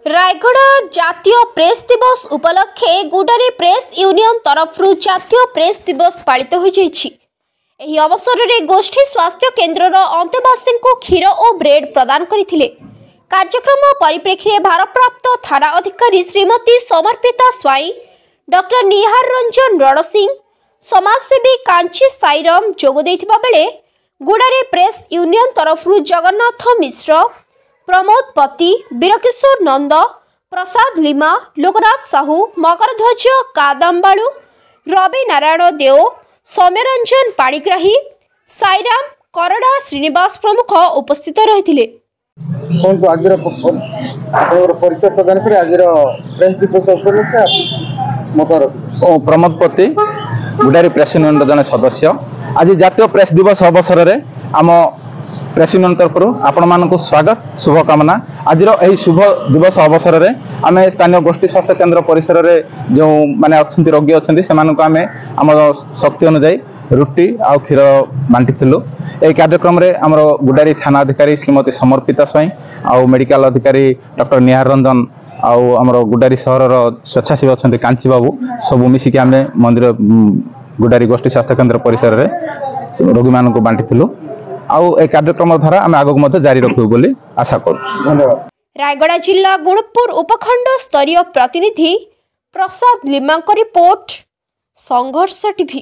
रायगढ़ जातीय प्रेस दिवस उपलक्षे गुडारी press union तरफ जातीय प्रेस दिवस पालित हो एही अवसर में गोष्ठी स्वास्थ्य केन्द्र अंतेवासी को क्षीर और ब्रेड प्रदान करथिले। कार्यक्रम परिप्रेक्षी भारप्राप्त थाना अधिकारी श्रीमती समर्पिता स्वाई, डॉक्टर निहार रंजन रणसिंह, समाजसेवी कांची साईराम जोग देथिबा बेले गुडारी प्रेस यूनियन तरफ जगन्नाथ मिश्र, प्रमोद पति, वीरकिशोर नंद, प्रसाद लिमा, लोकनाथ साहू, मकरध्वज कादम्बाड़ू, रवि नारायण देव, सौम्यरंजन पाणिग्राही, साईराम करड़ा, श्रीनिवास प्रमुख उपस्थित रही। प्रमोद पति गुडारी प्रेस यूनियन जन सदस्य। आज जातीय प्रेस दिवस अवसर में आम प्रेस यूनियन तरफ आपण मानक स्वागत शुभकामना। आज शुभ दिवस अवसर में आम स्थानीय गोष्ठी स्वास्थ्य केन्द्र परिसर में जो मैंने अच्छा रोगी अच्छा से आम शक्ति अनुजाई रुटी आ क्षीर बांटी। यह कार्यक्रम में आम गुडारी थाना अधिकारी श्रीमती समर्पिता स्वाई आउ मेडिकल अधिकारी डॉक्टर निहार रंजन आम गुडारी सहर स्वेच्छासेवी अच्छा कांची बाबू सबू मिसिक आम मंदिर गुडारी गोष्ठी स्वास्थ्य केन्द्र परिसर में रोगी मान बांटी आउ ए कार्यक्रम द्वारा आम आगक जारी रखू बोली आशा करूँ। धन्यवाद। रायगढ़ जिला गुणपुर उपखंड स्तरीय प्रतिनिधि प्रसाद लिमा रिपोर्ट, संघर्ष टीवी।